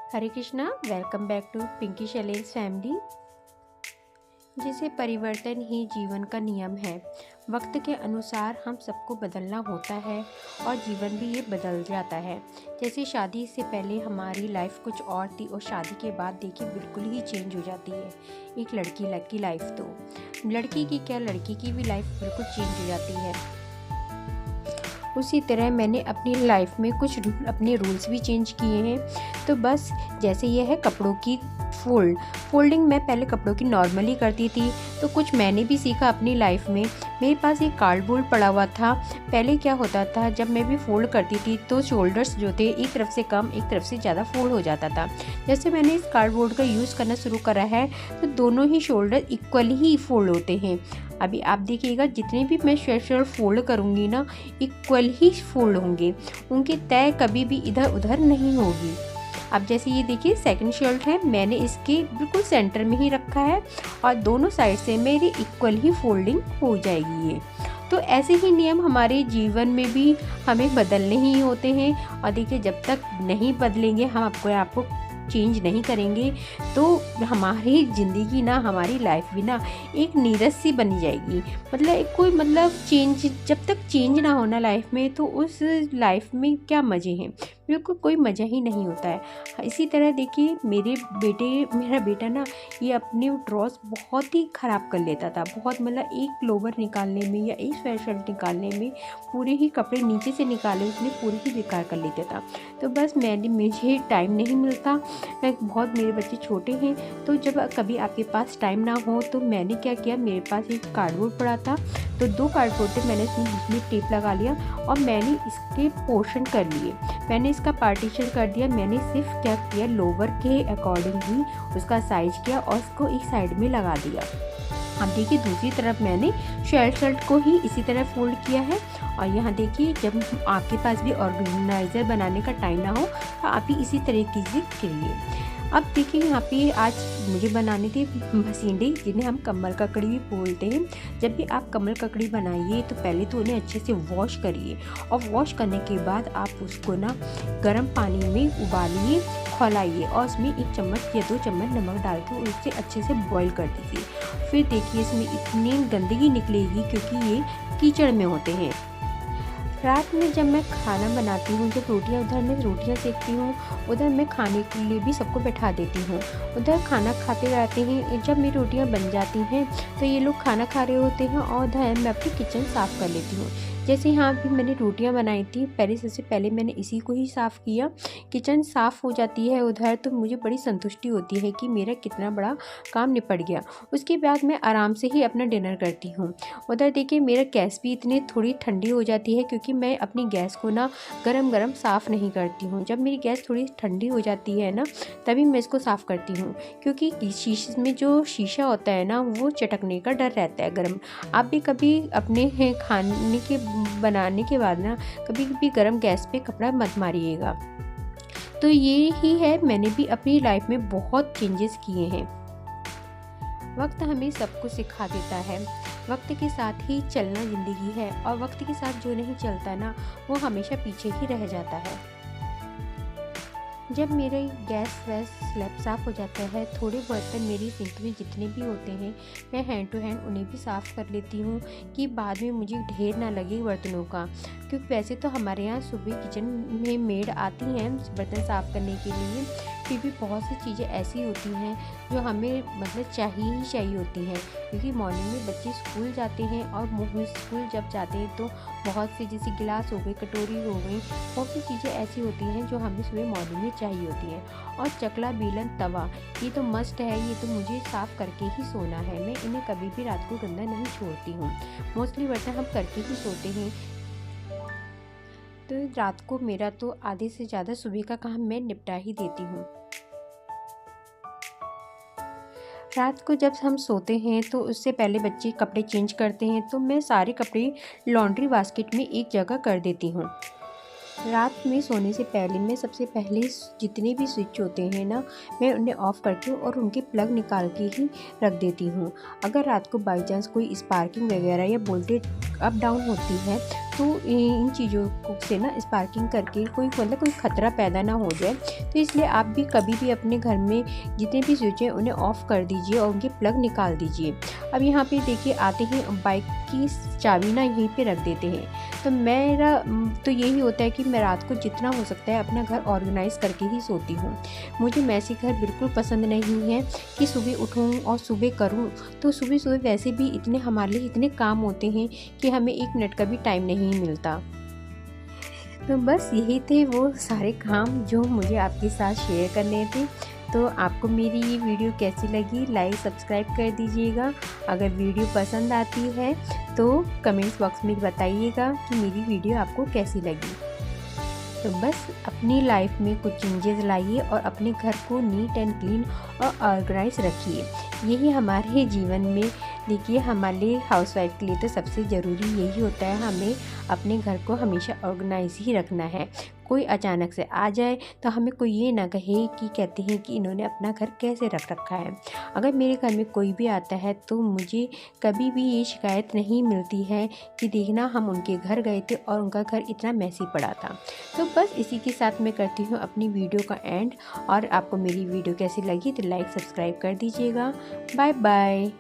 Hare Krishna, welcome back to Pinky Shailesh family. जैसे परिवर्तन ही जीवन का नियम है, वक्त के अनुसार हम सबको बदलना होता है और जीवन भी ये बदल जाता है। जैसे शादी से पहले हमारी लाइफ कुछ और थी और शादी के बाद देखिए बिल्कुल ही चेंज हो जाती है एक लड़की की लाइफ। तो लड़की की क्या, लड़की की भी लाइफ बिल्कुल चेंज हो जाती है। उसी तरह मैंने अपनी लाइफ में कुछ अपने रूल्स भी चेंज किए हैं। तो बस जैसे ये है कपड़ों की फोल्डिंग मैं पहले कपड़ों की नॉर्मली करती थी, तो कुछ मैंने भी सीखा अपनी लाइफ में। मेरे पास एक कार्डबोर्ड पड़ा हुआ था। पहले क्या होता था, जब मैं भी फोल्ड करती थी तो शोल्डर्स जो थे एक तरफ से कम एक तरफ से ज़्यादा फोल्ड हो जाता था। जैसे मैंने इस कार्डबोर्ड का यूज़ करना शुरू करा है तो दोनों ही शोल्डर इक्वली ही फोल्ड होते हैं। अभी आप देखिएगा जितने भी मैं शर्ट फोल्ड करूँगी ना, इक्वल ही फोल्ड होंगे, उनकी तय कभी भी इधर उधर नहीं होगी। अब जैसे ये देखिए सेकंड शर्ट है, मैंने इसके बिल्कुल सेंटर में ही रखा है और दोनों साइड से मेरी इक्वल ही फोल्डिंग हो जाएगी ये। तो ऐसे ही नियम हमारे जीवन में भी हमें बदलने ही होते हैं। और देखिए जब तक नहीं बदलेंगे, हम आपको चेंज नहीं करेंगे तो हमारी ज़िंदगी ना, हमारी लाइफ भी ना एक नीरस सी बनी जाएगी। चेंज, जब तक चेंज ना होना लाइफ में तो उस लाइफ में क्या मज़े हैं, बिल्कुल कोई मज़ा ही नहीं होता है। इसी तरह देखिए मेरा बेटा ना ये अपने ड्रॉस बहुत ही ख़राब कर लेता था। बहुत एक लोवर निकालने में या एक स्वेट शर्ट निकालने में पूरे ही कपड़े नीचे से निकाले उसने पूरे ही बेकार कर लेता था। तो बस मुझे टाइम नहीं मिलता, बहुत मेरे बच्चे छोटे हैं। तो जब कभी आपके पास टाइम ना हो तो मैंने क्या किया, मेरे पास एक कार्डबोर्ड पड़ा था तो 2 कार्डबोर्ड थे, मैंने इसमें बीच में टेप लगा लिया और मैंने इसके पोर्शन कर लिए, मैंने इसका पार्टीशन कर दिया। मैंने सिर्फ क्या किया, लोवर के अकॉर्डिंग ही उसका साइज किया और उसको एक साइड में लगा दिया। अब देखिए दूसरी तरफ मैंने शर्ट को ही इसी तरह फोल्ड किया है। और यहाँ देखिए जब आपके पास भी ऑर्गेनाइज़र बनाने का टाइम ना हो तो आप भी इसी तरीके से करिए। अब देखिए यहाँ पे आज मुझे बनाने थे भसींडे, जिन्हें हम कमल ककड़ी भी बोलते हैं। जब भी आप कमल ककड़ी बनाइए तो पहले तो उन्हें अच्छे से वॉश करिए और वॉश करने के बाद आप उसको ना गर्म पानी में उबालिए, खौलाइए और उसमें 1 चम्मच या 2 चम्मच नमक डाल के उसे अच्छे से बॉईल कर दीजिए। फिर देखिए इसमें इतनी गंदगी निकलेगी क्योंकि ये कीचड़ में होते हैं। रात में जब मैं खाना बनाती हूँ, जब रोटियाँ उधर मैं रोटियाँ सेकती हूँ, उधर मैं खाने के लिए भी सबको बैठा देती हूँ। उधर खाना खाते रहते हैं। जब मेरी रोटियाँ बन जाती हैं तो ये लोग खाना खा रहे होते हैं और उधर मैं अपनी किचन साफ़ कर लेती हूँ। जैसे यहाँ भी मैंने रोटियाँ बनाई थी, सबसे पहले मैंने इसी को ही साफ़ किया। किचन साफ़ हो जाती है उधर तो मुझे बड़ी संतुष्टि होती है कि मेरा कितना बड़ा काम निपट गया। उसके बाद मैं आराम से ही अपना डिनर करती हूँ। उधर देखिए मेरा गैस भी इतनी थोड़ी ठंडी हो जाती है क्योंकि मैं अपनी गैस को ना गरम साफ़ नहीं करती हूँ। जब मेरी गैस थोड़ी ठंडी हो जाती है ना तभी मैं इसको साफ़ करती हूँ, क्योंकि शीशे में जो शीशा होता है ना वो चटकने का डर रहता है गर्म। आप भी कभी अपने खाने के बनाने के बाद ना कभी भी गरम गैस पे कपड़ा मत मारिएगा। तो ये ही है, मैंने भी अपनी लाइफ में बहुत चेंजेस किए हैं। वक्त हमें सब कुछ सिखा देता है। वक्त के साथ ही चलना ज़िंदगी है और वक्त के साथ जो नहीं चलता ना वो हमेशा पीछे ही रह जाता है। जब मेरे गैस स्लैब साफ़ हो जाता है, थोड़े बर्तन मेरी सिंक में जितने भी होते हैं मैं हैंड टू हैंड उन्हें भी साफ़ कर लेती हूँ कि बाद में मुझे ढेर ना लगे बर्तनों का। क्योंकि वैसे तो हमारे यहाँ सुबह किचन में मेड आती हैं बर्तन साफ़ करने के लिए, फिर भी बहुत सी चीज़ें ऐसी होती हैं जो हमें चाहिए होती हैं। क्योंकि मॉर्निंग में बच्चे स्कूल जाते हैं और स्कूल जब जाते हैं तो बहुत सी जैसे गिलास हो गई, कटोरी हो गई, बहुत सी चीज़ें ऐसी होती हैं जो हमें सुबह मॉर्निंग में चाहिए होती हैं। और चकला, बेलन, तवा ये तो मस्ट है, ये तो मुझे साफ़ करके ही सोना है। मैं इन्हें कभी भी रात को गंदा नहीं छोड़ती हूँ। मोस्टली बर्तन हम करके ही सोते हैं। तो रात को मेरा तो आधे से ज़्यादा सुबह का काम मैं निपटा ही देती हूँ। रात को जब हम सोते हैं तो उससे पहले बच्चे कपड़े चेंज करते हैं तो मैं सारे कपड़े लॉन्ड्री बास्केट में एक जगह कर देती हूँ। रात में सोने से पहले मैं सबसे पहले जितने भी स्विच होते हैं ना मैं उन्हें ऑफ़ करके और उनके प्लग निकाल के ही रख देती हूँ। अगर रात को बाई चांस कोई स्पार्किंग वगैरह या वोल्टेज अप डाउन होती है तो इन चीज़ों को से ना स्पार्किंग करके कोई ख़तरा पैदा ना हो जाए। तो इसलिए आप भी कभी भी अपने घर में जितने भी स्विच हैं उन्हें ऑफ़ कर दीजिए और उनके प्लग निकाल दीजिए। अब यहाँ पे देखिए आते ही बाइक की चाबी ना यहीं पे रख देते हैं। तो मेरा तो यही होता है कि मैं रात को जितना हो सकता है अपना घर ऑर्गेनाइज़ करके ही सोती हूँ। मुझे मैसी घर बिल्कुल पसंद नहीं है कि सुबह उठूँ और सुबह करूँ। तो सुबह-सुबह वैसे भी हमारे लिए इतने काम होते हैं कि हमें 1 मिनट का भी टाइम नहीं मिलता। तो बस यही थे वो सारे काम जो मुझे आपके साथ शेयर करने थे। तो आपको मेरी ये वीडियो कैसी लगी, लाइक सब्सक्राइब कर दीजिएगा। अगर वीडियो पसंद आती है तो कमेंट्स बॉक्स में बताइएगा कि मेरी वीडियो आपको कैसी लगी। तो बस अपनी लाइफ में कुछ चेंजेस लाइए और अपने घर को नीट एंड क्लीन और ऑर्गेनाइज रखिए। यही हमारे जीवन में देखिए हमारे हाउसवाइफ के लिए तो सबसे ज़रूरी यही होता है, हमें अपने घर को हमेशा ऑर्गेनाइज ही रखना है। कोई अचानक से आ जाए तो हमें कोई ये ना कहे कि कहते हैं कि इन्होंने अपना घर कैसे रख रखा है। अगर मेरे घर में कोई भी आता है तो मुझे कभी भी ये शिकायत नहीं मिलती है कि देखना हम उनके घर गए थे और उनका घर इतना मैसी पड़ा था। तो बस इसी के साथ मैं करती हूँ अपनी वीडियो का एंड। और आपको मेरी वीडियो कैसी लगी तो लाइक सब्सक्राइब कर दीजिएगा। Bye bye.